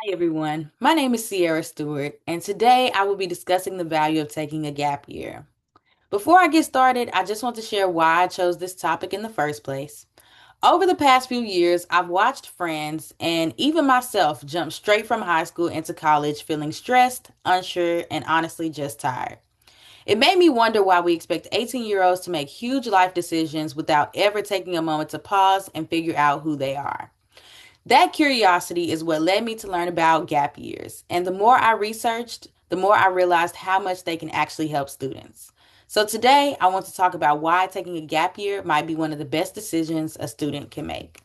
Hi, everyone. My name is Sierra Stewart, and today I will be discussing the value of taking a gap year. Before I get started, I just want to share why I chose this topic in the first place. Over the past few years, I've watched friends and even myself jump straight from high school into college feeling stressed, unsure, and honestly just tired. It made me wonder why we expect 18-year-olds to make huge life decisions without ever taking a moment to pause and figure out who they are. That curiosity is what led me to learn about gap years. And the more I researched, the more I realized how much they can actually help students. So today, I want to talk about why taking a gap year might be one of the best decisions a student can make.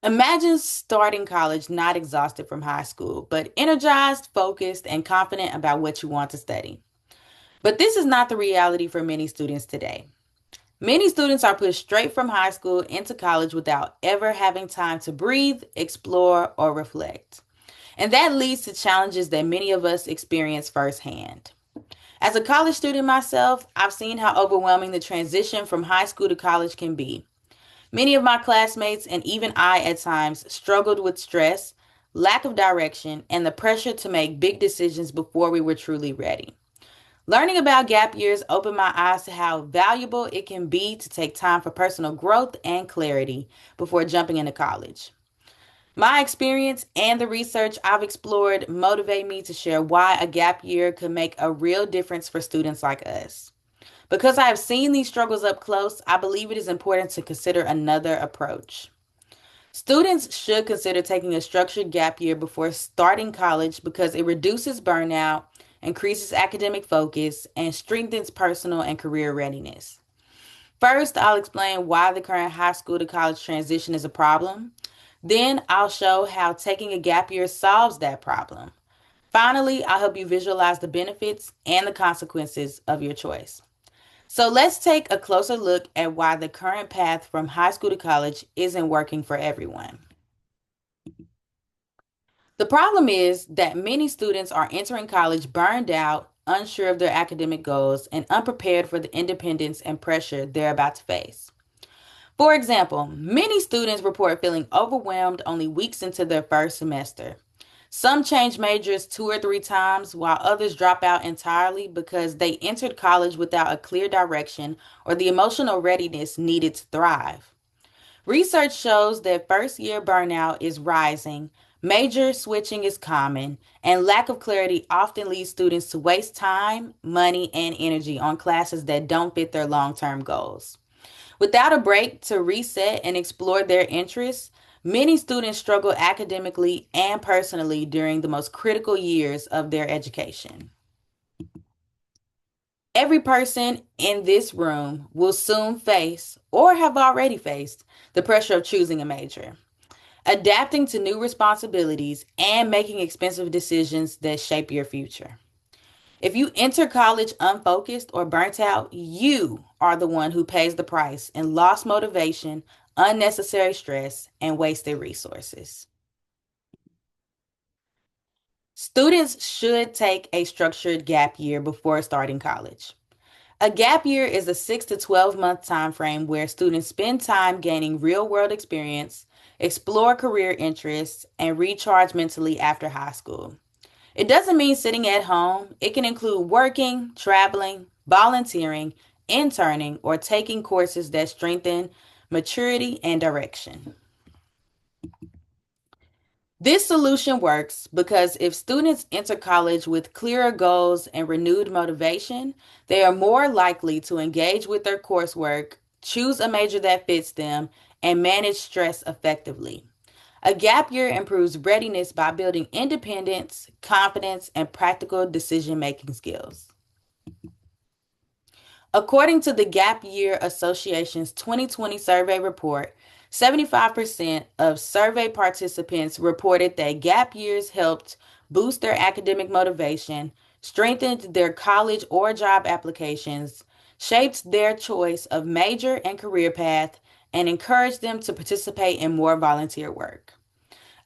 Imagine starting college not exhausted from high school, but energized, focused, and confident about what you want to study. But this is not the reality for many students today. Many students are pushed straight from high school into college without ever having time to breathe, explore, or reflect. And that leads to challenges that many of us experience firsthand. As a college student myself, I've seen how overwhelming the transition from high school to college can be. Many of my classmates and even I at times struggled with stress, lack of direction, and the pressure to make big decisions before we were truly ready. Learning about gap years opened my eyes to how valuable it can be to take time for personal growth and clarity before jumping into college. My experience and the research I've explored motivate me to share why a gap year could make a real difference for students like us. Because I have seen these struggles up close, I believe it is important to consider another approach. Students should consider taking a structured gap year before starting college because it reduces burnout, increases academic focus, and strengthens personal and career readiness. First, I'll explain why the current high school to college transition is a problem. Then, I'll show how taking a gap year solves that problem. Finally, I'll help you visualize the benefits and the consequences of your choice. So, let's take a closer look at why the current path from high school to college isn't working for everyone. The problem is that many students are entering college burned out, unsure of their academic goals, and unprepared for the independence and pressure they're about to face. For example, many students report feeling overwhelmed only weeks into their first semester. Some change majors two or three times, while others drop out entirely because they entered college without a clear direction or the emotional readiness needed to thrive. Research shows that first year burnout is rising, major switching is common, and lack of clarity often leads students to waste time, money, and energy on classes that don't fit their long term goals. Without a break to reset and explore their interests, many students struggle academically and personally during the most critical years of their education. Every person in this room will soon face, or have already faced, the pressure of choosing a major, adapting to new responsibilities, and making expensive decisions that shape your future. If you enter college unfocused or burnt out, you are the one who pays the price in lost motivation, unnecessary stress, and wasted resources. Students should take a structured gap year before starting college. A gap year is a 6 to 12-month time frame where students spend time gaining real-world experience, explore career interests, and recharge mentally after high school. It doesn't mean sitting at home. It can include working, traveling, volunteering, interning, or taking courses that strengthen maturity and direction. This solution works because if students enter college with clearer goals and renewed motivation, they are more likely to engage with their coursework, choose a major that fits them, and manage stress effectively. A gap year improves readiness by building independence, confidence, and practical decision making skills. According to the Gap Year Association's 2020 survey report, 75% of survey participants reported that gap years helped boost their academic motivation, strengthened their college or job applications, shaped their choice of major and career path, and encouraged them to participate in more volunteer work.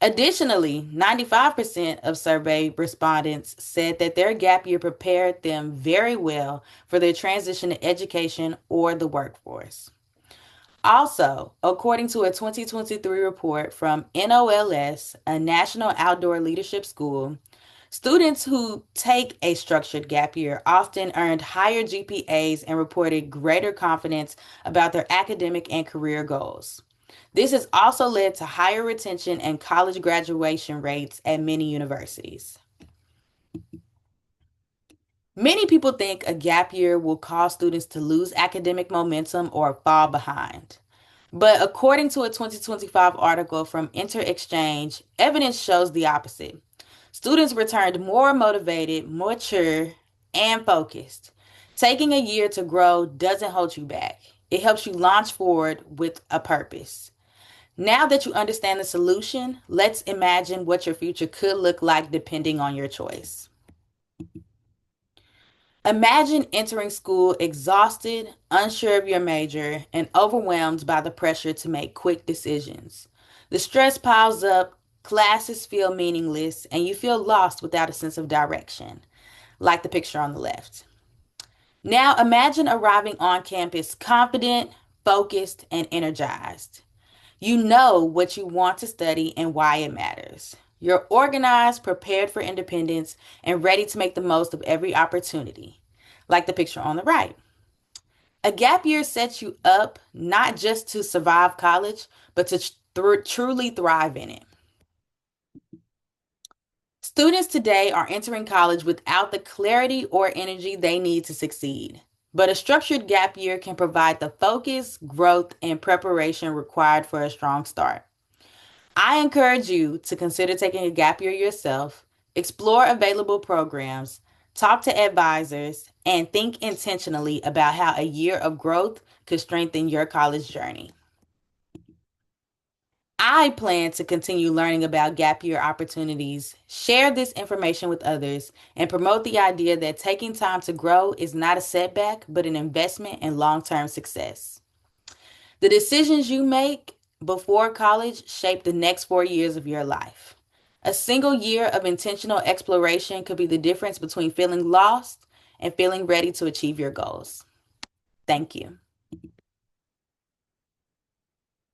Additionally, 95% of survey respondents said that their gap year prepared them very well for their transition to education or the workforce. Also, according to a 2023 report from NOLS, a national outdoor leadership school, students who take a structured gap year often earned higher GPAs and reported greater confidence about their academic and career goals. This has also led to higher retention and college graduation rates at many universities. Many people think a gap year will cause students to lose academic momentum or fall behind. But according to a 2025 article from InterExchange, evidence shows the opposite. Students returned more motivated, mature, and focused. Taking a year to grow doesn't hold you back. It helps you launch forward with a purpose. Now that you understand the solution, let's imagine what your future could look like depending on your choice. Imagine entering school exhausted, unsure of your major, and overwhelmed by the pressure to make quick decisions. The stress piles up, classes feel meaningless, and you feel lost without a sense of direction, like the picture on the left. Now imagine arriving on campus confident, focused, and energized. You know what you want to study and why it matters. You're organized, prepared for independence, and ready to make the most of every opportunity, like the picture on the right. A gap year sets you up not just to survive college, but to truly thrive in it. Students today are entering college without the clarity or energy they need to succeed. But a structured gap year can provide the focus, growth, and preparation required for a strong start. I encourage you to consider taking a gap year yourself, explore available programs, talk to advisors, and think intentionally about how a year of growth could strengthen your college journey. I plan to continue learning about gap year opportunities, share this information with others, and promote the idea that taking time to grow is not a setback, but an investment in long term success. The decisions you make before college shape the next 4 years of your life. A single year of intentional exploration could be the difference between feeling lost and feeling ready to achieve your goals. Thank you.